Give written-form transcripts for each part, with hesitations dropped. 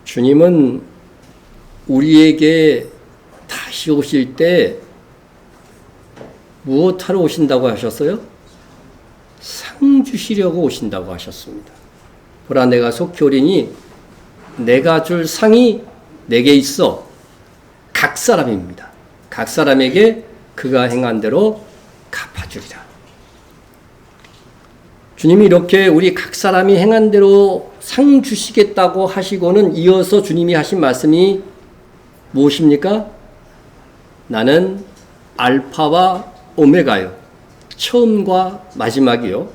주님은 우리에게 다시 오실 때 무엇하러 오신다고 하셨어요? 상 주시려고 오신다고 하셨습니다. 보라, 내가 속히 오리니 내가 줄 상이 내게 있어. 각 사람입니다. 각 사람에게 그가 행한 대로 갚아주리라. 주님이 이렇게 우리 각 사람이 행한 대로 상 주시겠다고 하시고는 이어서 주님이 하신 말씀이 무엇입니까? 나는 알파와 오메가요. 처음과 마지막이요.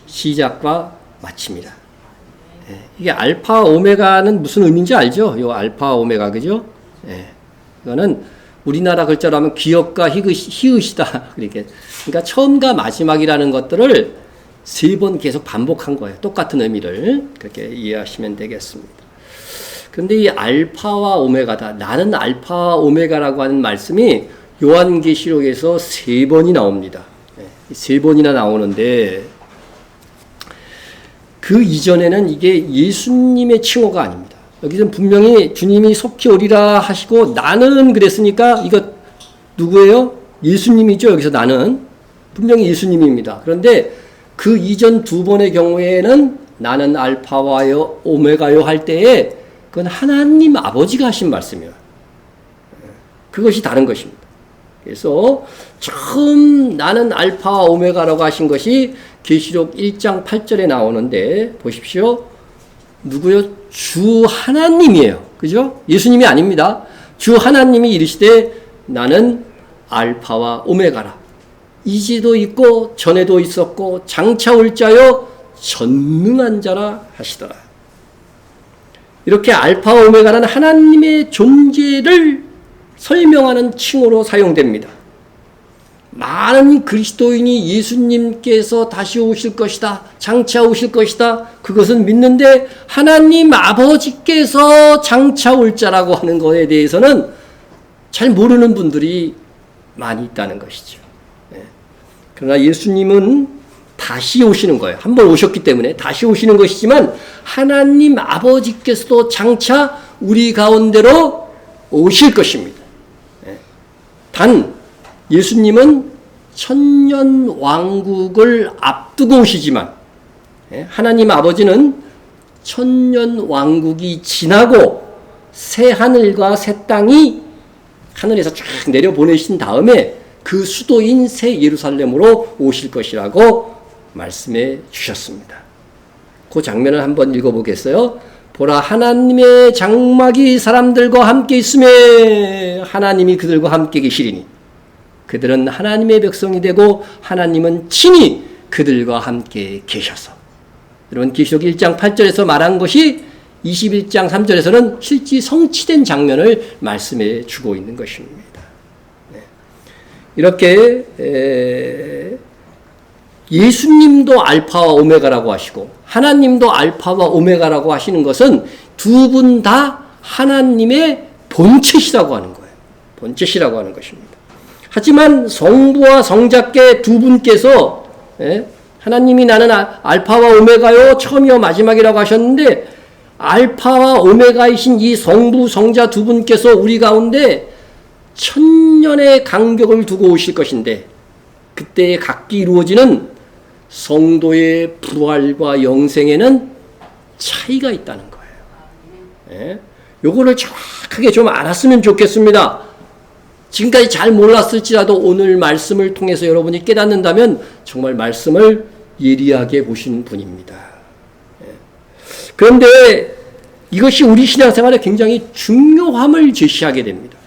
시작과 마침이라. 이게 알파 오메가는 무슨 의미인지 알죠? 요 알파 오메가, 그죠? 이거는 우리나라 글자로 하면 기역과 히읗이다. 그러니까 처음과 마지막이라는 것들을 3번 계속 반복한 거예요. 똑같은 의미를. 그렇게 이해하시면 되겠습니다. 그런데 이 알파와 오메가다. 나는 알파와 오메가라고 하는 말씀이 요한계시록에서 3번이 나옵니다. 3번이나 나오는데 그 이전에는 이게 예수님의 칭호가 아닙니다. 여기서는 분명히 주님이 속히 오리라 하시고 나는 그랬으니까 이거 누구예요? 예수님이죠. 여기서 나는 분명히 예수님입니다. 그런데 그 이전 2번의 경우에는 나는 알파와요 오메가요 할 때에 그건 하나님 아버지가 하신 말씀이에요. 그것이 다른 것입니다. 그래서 처음 나는 알파와 오메가라고 하신 것이 계시록 1장 8절에 나오는데 보십시오. 누구요? 주 하나님이에요. 그죠? 예수님이 아닙니다. 주 하나님이 이르시되 나는 알파와 오메가라. 이제도 있고 전에도 있었고 장차 올 자요 전능한 자라 하시더라. 이렇게 알파와 오메가라는 하나님의 존재를 설명하는 칭호로 사용됩니다. 많은 그리스도인이 예수님께서 다시 오실 것이다. 장차 오실 것이다. 그것은 믿는데 하나님 아버지께서 장차 올 자라고 하는 것에 대해서는 잘 모르는 분들이 많이 있다는 것이죠. 그러나 예수님은 다시 오시는 거예요. 한번 오셨기 때문에 다시 오시는 것이지만 하나님 아버지께서도 장차 우리 가운데로 오실 것입니다. 단 예수님은 천년 왕국을 앞두고 오시지만 하나님 아버지는 천년 왕국이 지나고 새 하늘과 새 땅이 하늘에서 쫙 내려보내신 다음에 그 수도인 새 예루살렘으로 오실 것이라고 말씀해 주셨습니다. 그 장면을 한번 읽어보겠어요. 보라, 하나님의 장막이 사람들과 함께 있으며 하나님이 그들과 함께 계시리니 그들은 하나님의 백성이 되고 하나님은 친히 그들과 함께 계셔서. 여러분, 계시록 1장 8절에서 말한 것이 21장 3절에서는 실제 성취된 장면을 말씀해 주고 있는 것입니다. 이렇게 예수님도 알파와 오메가라고 하시고 하나님도 알파와 오메가라고 하시는 것은 두 분 다 하나님의 본체시라고 하는 거예요. 본체시라고 하는 것입니다. 하지만 성부와 성자께 두 분께서 하나님이 나는 알파와 오메가요 처음이요 마지막이라고 하셨는데 알파와 오메가이신 이 성부 성자 두 분께서 우리 가운데 천년의 간격을 두고 오실 것인데 그때에 각기 이루어지는 성도의 부활과 영생에는 차이가 있다는 거예요. 요거를 정확하게 좀 알았으면 좋겠습니다. 지금까지 잘 몰랐을지라도 오늘 말씀을 통해서 여러분이 깨닫는다면 정말 말씀을 예리하게 보시는 분입니다. 그런데 이것이 우리 신앙생활에 굉장히 중요함을 제시하게 됩니다.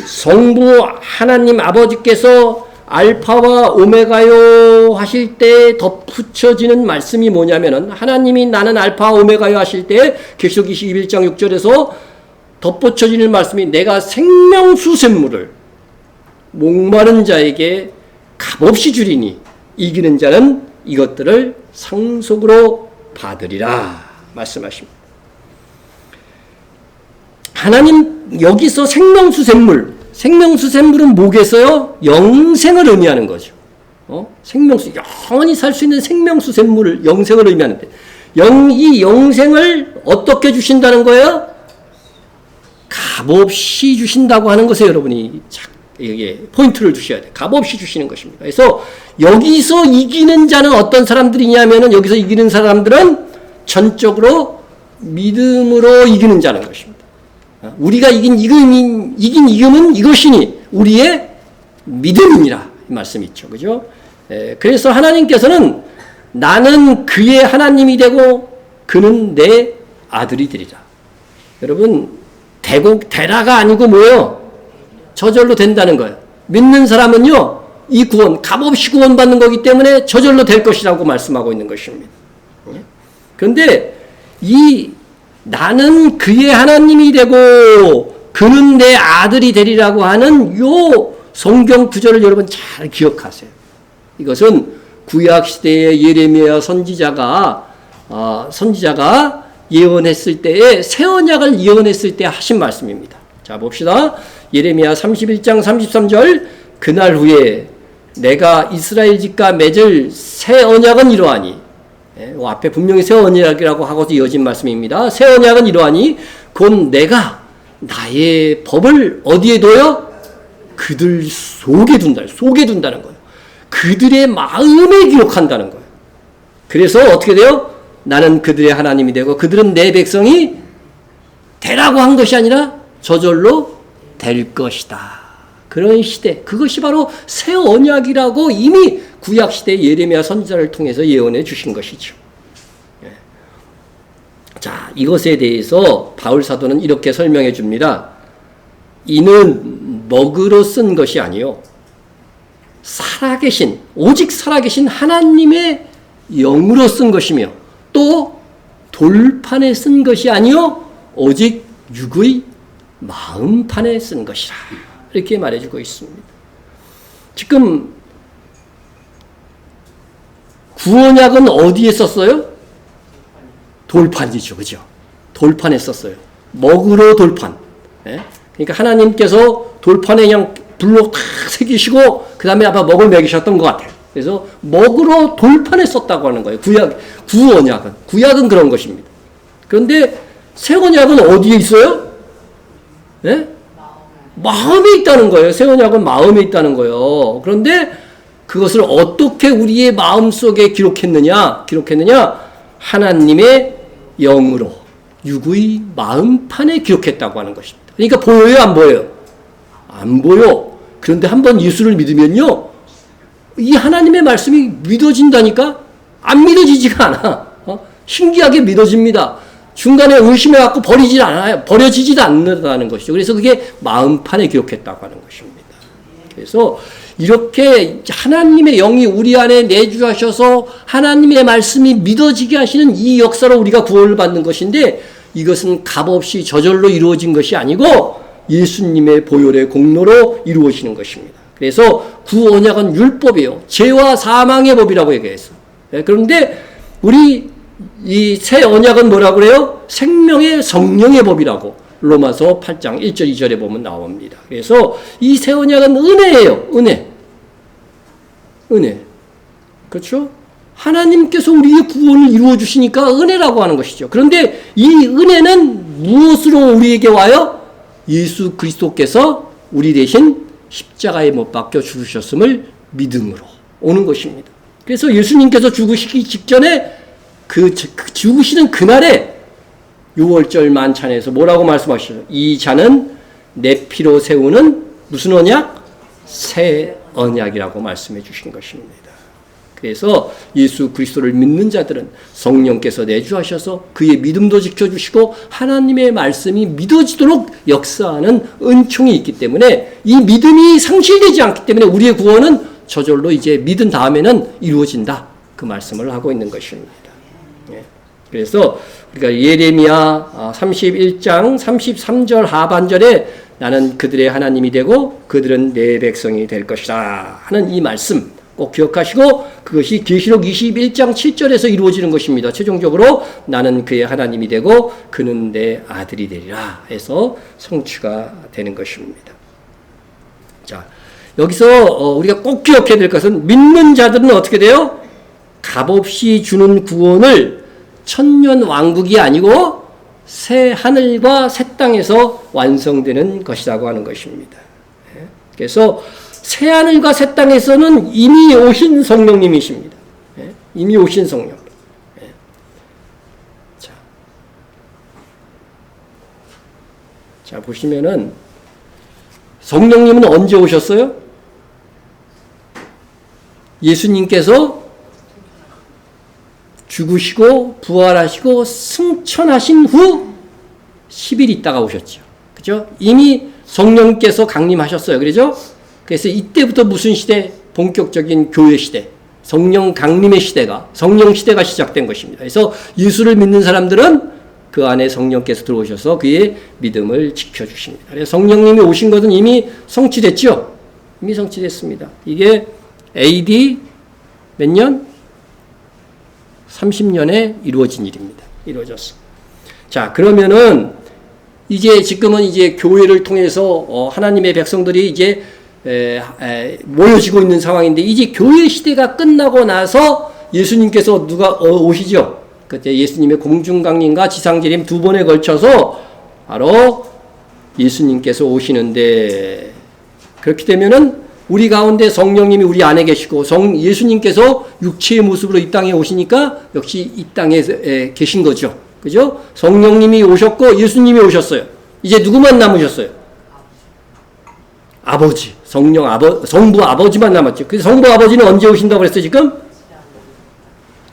성부 하나님 아버지께서 알파와 오메가요 하실 때 덧붙여지는 말씀이 뭐냐면은 하나님이 나는 알파와 오메가요 하실 때 계시록 21장 6절에서 덧붙여지는 말씀이 내가 생명수 샘물을 목마른 자에게 값없이 주리니 이기는 자는 이것들을 상속으로 받으리라 말씀하십니다. 하나님 여기서 생명수 샘물은 뭐겠어요? 영생을 의미하는 거죠. 생명수, 영원히 살 수 있는 생명수 샘물을 영생을 의미하는데 이 영생을 어떻게 주신다는 거예요? 값없이 주신다고 하는 것에 여러분이 여기에 포인트를 두셔야 돼요. 값없이 주시는 것입니다. 그래서 여기서 이기는 자는 어떤 사람들이냐면은 여기서 이기는 사람들은 전적으로 믿음으로 이기는 자는 것입니다. 우리가 이긴 이금은 이것이니 우리의 믿음이라 이 말씀이 있죠. 그죠? 그래서 하나님께서는 나는 그의 하나님이 되고 그는 내 아들이 되리라. 여러분 되라가 아니고 뭐예요? 저절로 된다는 거예요. 믿는 사람은요, 이 구원, 값없이 구원받는 거기 때문에 저절로 될 것이라고 말씀하고 있는 것입니다. 그런데 나는 그의 하나님이 되고 그는 내 아들이 되리라고 하는 요 성경 구절을 여러분 잘 기억하세요. 이것은 구약 시대의 예레미야 선지자가 예언했을 때에 새 언약을 예언했을 때 하신 말씀입니다. 자, 봅시다. 예레미야 31장 33절 그날 후에 내가 이스라엘 집과 맺을 새 언약은 이러하니 앞에 분명히 새 언약이라고 하고서 이어진 말씀입니다. 새 언약은 이러하니 곧 내가 나의 법을 어디에 둬요? 그들 속에 둔다는 거예요. 그들의 마음에 기록한다는 거예요. 그래서 어떻게 돼요? 나는 그들의 하나님이 되고 그들은 내 백성이 되라고 한 것이 아니라 저절로 될 것이다. 그런 시대, 그것이 바로 새 언약이라고 이미 구약 시대 예레미야 선지자를 통해서 예언해 주신 것이죠. 자, 이것에 대해서 바울 사도는 이렇게 설명해 줍니다. 이는 먹으로 쓴 것이 아니요 오직 살아계신 하나님의 영으로 쓴 것이며 또 돌판에 쓴 것이 아니요 오직 육의 마음판에 쓴 것이라. 이렇게 말해주고 있습니다. 지금 구원약은 어디에 썼어요? 돌판이죠. 그죠? 돌판에 썼어요. 먹으로 돌판. 그러니까 하나님께서 돌판에 그냥 불로 탁 새기시고 그 다음에 아마 먹을 먹이셨던 것 같아요. 그래서 먹으로 돌판에 썼다고 하는 거예요. 구약은 그런 것입니다. 그런데 새 언약은 어디에 있어요? 마음에 있다는 거예요. 새 언약은 마음에 있다는 거예요. 그런데 그것을 어떻게 우리의 마음속에 기록했느냐? 하나님의 영으로 육의 마음판에 기록했다고 하는 것입니다. 그러니까 보여요, 안 보여요? 안 보여. 그런데 한번 예수를 믿으면요, 이 하나님의 말씀이 믿어진다니까? 안 믿어지지가 않아. 신기하게 믿어집니다. 중간에 의심해갖고 버려지지도 않는다는 것이죠. 그래서 그게 마음판에 기록했다고 하는 것입니다. 그래서 이렇게 하나님의 영이 우리 안에 내주하셔서 하나님의 말씀이 믿어지게 하시는 이 역사로 우리가 구원을 받는 것인데 이것은 값없이 저절로 이루어진 것이 아니고 예수님의 보혈의 공로로 이루어지는 것입니다. 그래서 구언약은 율법이에요. 죄와 사망의 법이라고 얘기했어. 그런데 우리 이 새 언약은 뭐라고 그래요? 생명의 성령의 법이라고 로마서 8장 1절 2절에 보면 나옵니다. 그래서 이 새 언약은 은혜예요. 은혜. 그렇죠? 하나님께서 우리의 구원을 이루어 주시니까 은혜라고 하는 것이죠. 그런데 이 은혜는 무엇으로 우리에게 와요? 예수 그리스도께서 우리 대신 십자가에 못 박혀 죽으셨음을 믿음으로 오는 것입니다. 그래서 예수님께서 죽으시기 직전에 그 죽으시는 그날에 6월절 만찬에서 뭐라고 말씀하시죠? 이 잔은 내 피로 세우는 무슨 언약? 새 언약이라고 말씀해 주신 것입니다. 그래서 예수 그리스도를 믿는 자들은 성령께서 내주하셔서 그의 믿음도 지켜주시고 하나님의 말씀이 믿어지도록 역사하는 은총이 있기 때문에 이 믿음이 상실되지 않기 때문에 우리의 구원은 저절로 이제 믿은 다음에는 이루어진다. 그 말씀을 하고 있는 것입니다. 그래서 우리가 예레미야 31장 33절 하반절에 나는 그들의 하나님이 되고 그들은 내 백성이 될 것이다 하는 이 말씀 꼭 기억하시고 그것이 계시록 21장 7절에서 이루어지는 것입니다. 최종적으로 나는 그의 하나님이 되고 그는 내 아들이 되리라 해서 성취가 되는 것입니다. 자, 여기서 우리가 꼭 기억해야 될 것은 믿는 자들은 어떻게 돼요? 값없이 주는 구원을 천년 왕국이 아니고 새 하늘과 새 땅에서 완성되는 것이라고 하는 것입니다. 그래서 새 하늘과 새 땅에서는 이미 오신 성령님이십니다. 이미 오신 성령. 자, 보시면은 성령님은 언제 오셨어요? 예수님께서 죽으시고 부활하시고 승천하신 후 10일 있다가 오셨죠. 그죠? 이미 성령께서 강림하셨어요. 그러죠? 그래서 이때부터 무슨 시대? 본격적인 교회 시대, 성령 강림의 시대가, 성령 시대가 시작된 것입니다. 그래서 예수를 믿는 사람들은 그 안에 성령께서 들어오셔서 그의 믿음을 지켜주십니다. 그래서 성령님이 오신 것은 이미 성취됐죠? 이미 성취됐습니다. 이게 AD 몇 년? 30년에 이루어진 일입니다. 이루어졌어. 자, 그러면은 이제 지금은 이제 교회를 통해서 하나님의 백성들이 이제 모여지고 있는 상황인데, 이제 교회 시대가 끝나고 나서 예수님께서 누가 오시죠? 그때 예수님의 공중강림과 지상재림 두 번에 걸쳐서 바로 예수님께서 오시는데, 그렇게 되면은 우리 가운데 성령님이 우리 안에 계시고 예수님께서 육체의 모습으로 이 땅에 오시니까 역시 이 땅에 계신 거죠. 그죠? 성령님이 오셨고 예수님이 오셨어요. 이제 누구만 남으셨어요? 아버지, 성부 아버지만 남았죠. 그 성부 아버지는 언제 오신다고 그랬어요, 지금?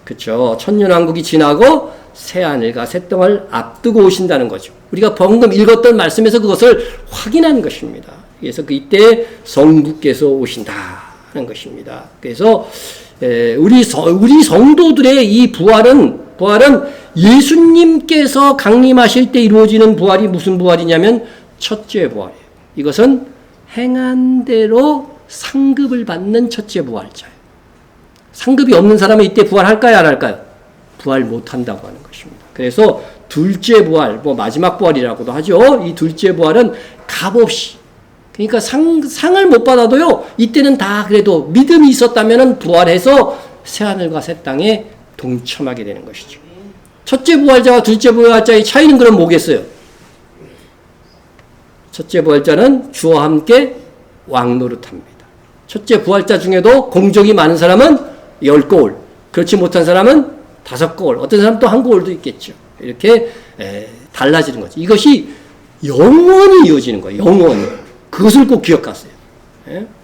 그렇죠. 천년왕국이 지나고 새하늘과 새 땅을 앞두고 오신다는 거죠. 우리가 방금 읽었던 말씀에서 그것을 확인한 것입니다. 그래서 이때 성부께서 오신다 하는 것입니다. 그래서 우리 성도들의 이 부활은 예수님께서 강림하실 때 이루어지는 부활이 무슨 부활이냐면 첫째 부활이에요. 이것은 행한 대로 상급을 받는 첫째 부활자예요. 상급이 없는 사람은 이때 부활할까요, 안 할까요? 부활 못한다고 하는 것입니다. 그래서 둘째 부활, 마지막 부활이라고도 하죠. 이 둘째 부활은 값없이, 그러니까 상을 못 받아도요, 이때는 다 그래도 믿음이 있었다면 부활해서 새하늘과 새 땅에 동참하게 되는 것이죠. 첫째 부활자와 둘째 부활자의 차이는 그럼 뭐겠어요? 첫째 부활자는 주와 함께 왕노릇합니다. 첫째 부활자 중에도 공적이 많은 사람은 10거울, 그렇지 못한 사람은 5거울, 어떤 사람은 또 1거울도 있겠죠. 이렇게 달라지는 거죠. 이것이 영원히 이어지는 거예요. 영원히. 그것을 꼭 기억하세요.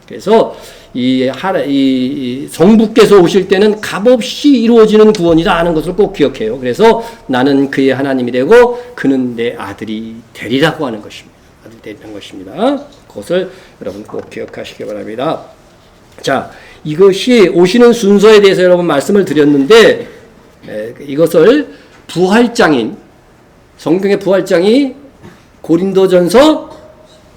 그래서 이 성부께서 오실 때는 값없이 이루어지는 구원이다 하는 것을 꼭 기억해요. 그래서 나는 그의 하나님이 되고 그는 내 아들이 되리라고 하는 것입니다. 아들이 되리라는 것입니다. 그것을 여러분 꼭 기억하시기 바랍니다. 자, 이것이 오시는 순서에 대해서 여러분 말씀을 드렸는데, 이것을 부활장인, 성경의 부활장이 고린도전서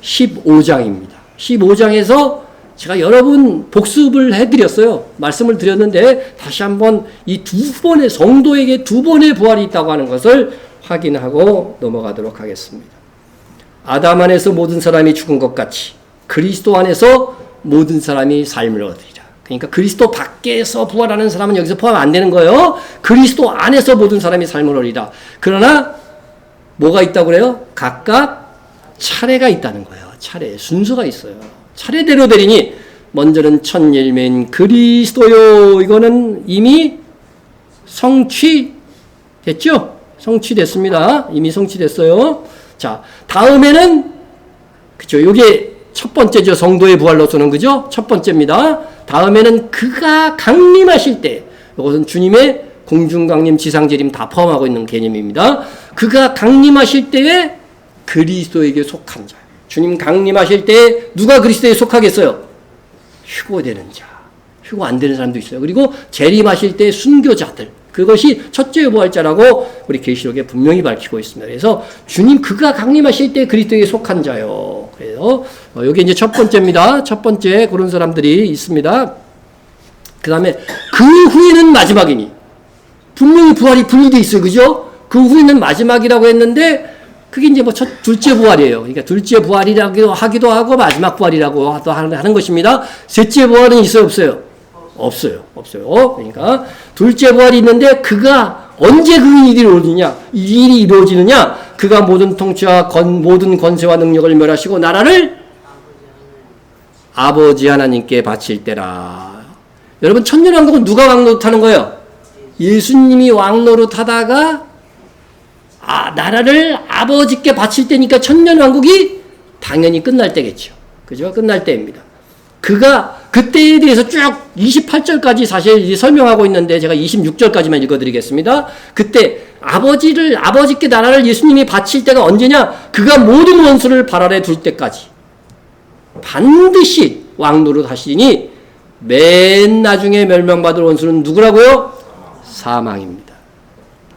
15장입니다. 15장에서 제가 여러분 복습을 해드렸어요. 말씀을 드렸는데 다시 한번 이 두 번의, 성도에게 두 번의 부활이 있다고 하는 것을 확인하고 넘어가도록 하겠습니다. 아담 안에서 모든 사람이 죽은 것 같이 그리스도 안에서 모든 사람이 삶을 얻으리라. 그러니까 그리스도 밖에서 부활하는 사람은 여기서 포함 안 되는 거예요. 그리스도 안에서 모든 사람이 삶을 얻으리라. 그러나 뭐가 있다고 그래요? 각각 차례가 있다는 거예요. 차례, 순서가 있어요. 차례대로 되리니 먼저는 첫 열매인 그리스도요. 이거는 이미 성취됐죠? 성취됐습니다. 이미 성취됐어요. 자, 다음에는, 그죠? 요게 첫 번째죠. 성도의 부활로서는, 그죠? 첫 번째입니다. 다음에는 그가 강림하실 때, 이것은 주님의 공중강림, 지상재림 다 포함하고 있는 개념입니다. 그가 강림하실 때에 그리스도에게 속한 자. 주님 강림하실 때 누가 그리스도에 속하겠어요? 휴거되는 자. 휴거 안 되는 사람도 있어요. 그리고 재림하실 때 순교자들. 그것이 첫째 부활자라고 우리 계시록에 분명히 밝히고 있습니다. 그래서 주님 그가 강림하실 때 그리스도에게 속한 자요. 그래서 여기 이제 첫 번째입니다. 첫 번째 그런 사람들이 있습니다. 그 다음에 그 후에는 마지막이니. 분명히 부활이 분리되어 있어요. 그죠? 그 후에는 마지막이라고 했는데 그게 이제 둘째 부활이에요. 그러니까 둘째 부활이라고 하기도 하고 마지막 부활이라고 하는 것입니다. 셋째 부활은 있어요, 없어요? 없어요. 그러니까 둘째 부활이 있는데 그가 언제 그 일이 이루어지냐? 이 일이 이루어지느냐? 그가 모든 통치와 모든 권세와 능력을 멸하시고 나라를 아버지 하나님께 바칠 때라. 여러분, 천년왕국은 누가 왕노릇하는 거예요? 예수님이 왕노릇하다가 나라를 아버지께 바칠 때니까 천년왕국이 당연히 끝날 때겠죠. 그죠? 끝날 때입니다. 그가 그때에 대해서 쭉 28절까지 사실 설명하고 있는데 제가 26절까지만 읽어드리겠습니다. 그때 아버지께 나라를 예수님이 바칠 때가 언제냐? 그가 모든 원수를 발 아래 둘 때까지 반드시 왕노릇 하시니 맨 나중에 멸망받을 원수는 누구라고요? 사망입니다.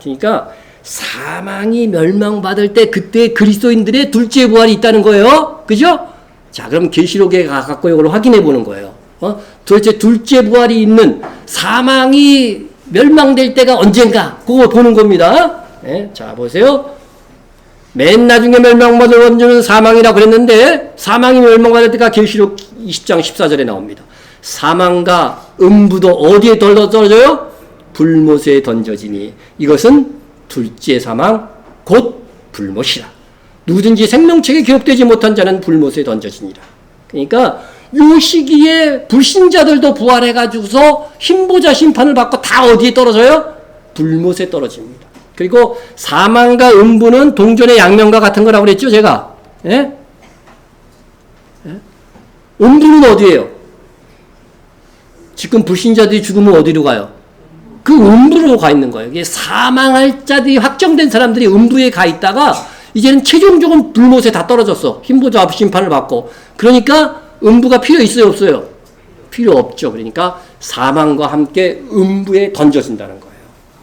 그러니까 사망이 멸망받을 때 그때 그리스도인들의 둘째 부활이 있다는 거예요. 그죠? 자, 그럼 계시록에 가갖고 이걸 확인해 보는 거예요. 도대체 둘째 부활이 있는 사망이 멸망될 때가 언젠가 그거 보는 겁니다. 네, 자, 보세요. 맨 나중에 멸망받을 원수는 사망이라고 그랬는데 사망이 멸망받을 때가 계시록 20장 14절에 나옵니다. 사망과 음부도 어디에 떨어져요? 불못에 던져지니 이것은 둘째 사망 곧 불못이라. 누구든지 생명책에 기록되지 못한 자는 불못에 던져지니라. 그러니까 이 시기에 불신자들도 부활해가지고서 흰보자 심판을 받고 다 어디에 떨어져요? 불못에 떨어집니다. 그리고 사망과 음부는 동전의 양면과 같은 거라고 그랬죠, 제가. 예? 예? 음부는 어디예요? 지금 불신자들이 죽으면 어디로 가요? 그 음부로 가 있는 거예요. 이게 사망할 자들이 확정된 사람들이 음부에 가 있다가 이제는 최종적으로 불못에 다 떨어졌어. 흰보자 심판을 받고. 그러니까 음부가 필요 있어요, 없어요? 필요 없죠. 그러니까 사망과 함께 음부에 던져진다는 거예요.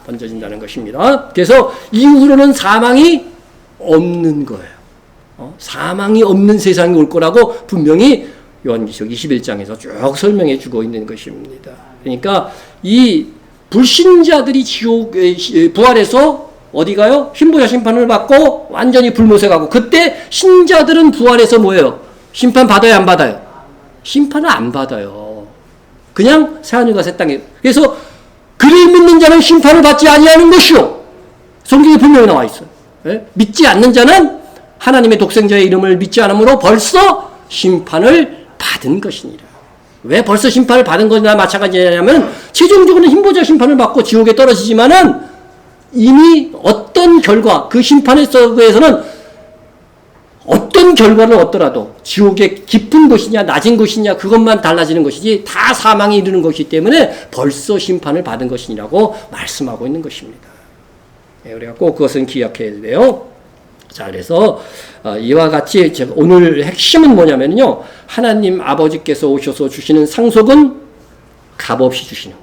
던져진다는 것입니다. 그래서 이후로는 사망이 없는 거예요. 사망이 없는 세상이 올 거라고 분명히 요한계시록 21장에서 쭉 설명해 주고 있는 것입니다. 그러니까 이 불신자들이 부활해서 어디 가요? 흰보자 심판을 받고 완전히 불못에 가고, 그때 신자들은 부활해서 뭐예요? 심판 받아요, 안 받아요? 심판을 안 받아요. 그냥 새하늘과 새 땅에. 그래서 그를 믿는 자는 심판을 받지 아니하는 것이요. 성경에 분명히 나와 있어요. 예? 믿지 않는 자는 하나님의 독생자의 이름을 믿지 않으므로 벌써 심판을 받은 것이니라. 왜 벌써 심판을 받은 것이나 마찬가지냐면 최종적으로는 흰보자 심판을 받고 지옥에 떨어지지만은 이미 어떤 결과, 그 심판의 서브에서는 어떤 결과를 얻더라도 지옥의 깊은 곳이냐 낮은 곳이냐 그것만 달라지는 것이지 다 사망에 이르는 것이기 때문에 벌써 심판을 받은 것이라고 말씀하고 있는 것입니다. 우리가 꼭 그것은 기억해야 돼요. 자, 그래서 이와 같이 제가 오늘 핵심은 뭐냐면요, 하나님 아버지께서 오셔서 주시는 상속은 값없이 주시는 거예요.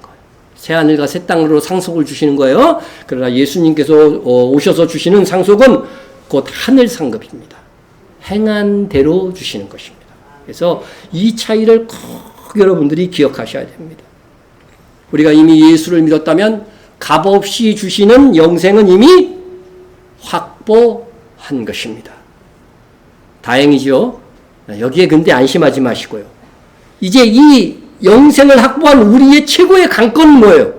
새하늘과 새 땅으로 상속을 주시는 거예요. 그러나 예수님께서 오셔서 주시는 상속은 곧 하늘 상급입니다. 행한 대로 주시는 것입니다. 그래서 이 차이를 꼭 여러분들이 기억하셔야 됩니다. 우리가 이미 예수를 믿었다면 값없이 주시는 영생은 이미 확보한 것입니다. 다행이죠. 여기에 근데 안심하지 마시고요. 이제 이 영생을 확보한 우리의 최고의 관건은 뭐예요?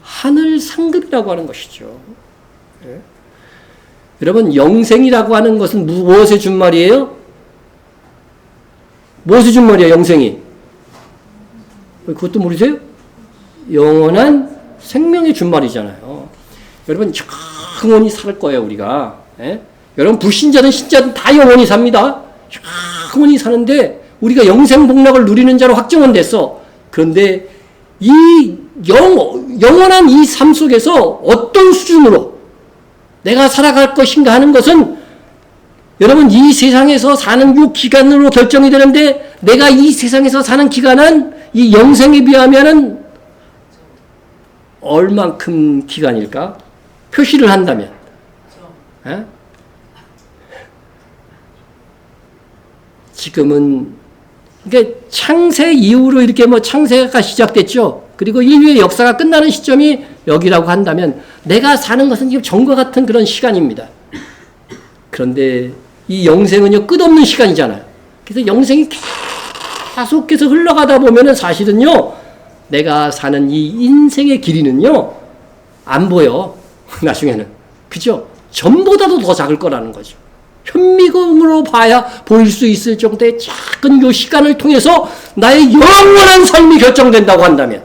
하늘 상급이라고 하는 것이죠. 네. 여러분, 영생이라고 하는 것은 무엇의 준말이에요? 무엇의 준말이에요, 영생이? 그것도 모르세요? 영원한 생명의 준말이잖아요. 여러분, 영원히 살 거예요, 우리가. 예? 여러분, 불신자든 신자든 다 영원히 삽니다. 영원히 사는데 우리가 영생 복락을 누리는 자로 확정은 됐어. 그런데 이 영원한 이 삶 속에서 어떤 수준으로 내가 살아갈 것인가 하는 것은 여러분, 이 세상에서 사는 요 기간으로 결정이 되는데, 내가 이 세상에서 사는 기간은 이 영생에 비하면은 얼만큼 기간일까? 표시를 한다면. 에? 지금은, 그러니까 창세 이후로 이렇게 뭐 창세가 시작됐죠. 그리고 인류의 역사가 끝나는 시점이 여기라고 한다면 내가 사는 것은 지금 전과 같은 그런 시간입니다. 그런데 이 영생은요, 끝없는 시간이잖아요. 그래서 영생이 계속해서 흘러가다 보면은 사실은요, 내가 사는 이 인생의 길이는요, 안 보여. 나중에는. 그죠? 전보다도 더 작을 거라는 거죠. 현미경으로 봐야 보일 수 있을 정도의 작은 요 시간을 통해서 나의 영원한 삶이 결정된다고 한다면,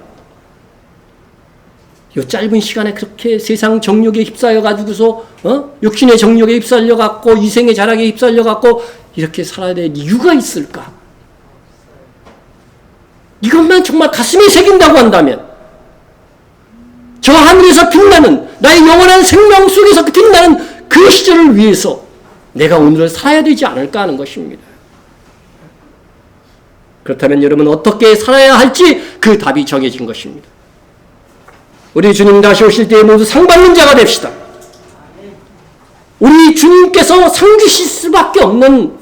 요 짧은 시간에 그렇게 세상 정욕에 휩싸여 가지고서 육신의 정욕에 휩쓸려 갖고 이생의 자랑에 휩쓸려 갖고 이렇게 살아야 될 이유가 있을까? 이것만 정말 가슴에 새긴다고 한다면, 저 하늘에서 빛나는 나의 영원한 생명 속에서 빛나는 그 시절을 위해서 내가 오늘을 살아야 되지 않을까 하는 것입니다. 그렇다면 여러분 어떻게 살아야 할지 그 답이 정해진 것입니다. 우리 주님 다시 오실 때에 모두 상 받는 자가 됩시다. 우리 주님께서 상 주실 수밖에 없는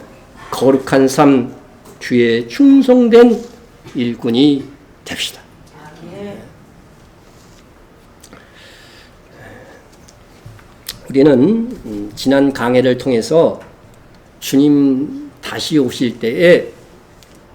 거룩한 삶, 주의 충성된 일꾼이 됩시다. 우리는 지난 강해를 통해서 주님 다시 오실 때에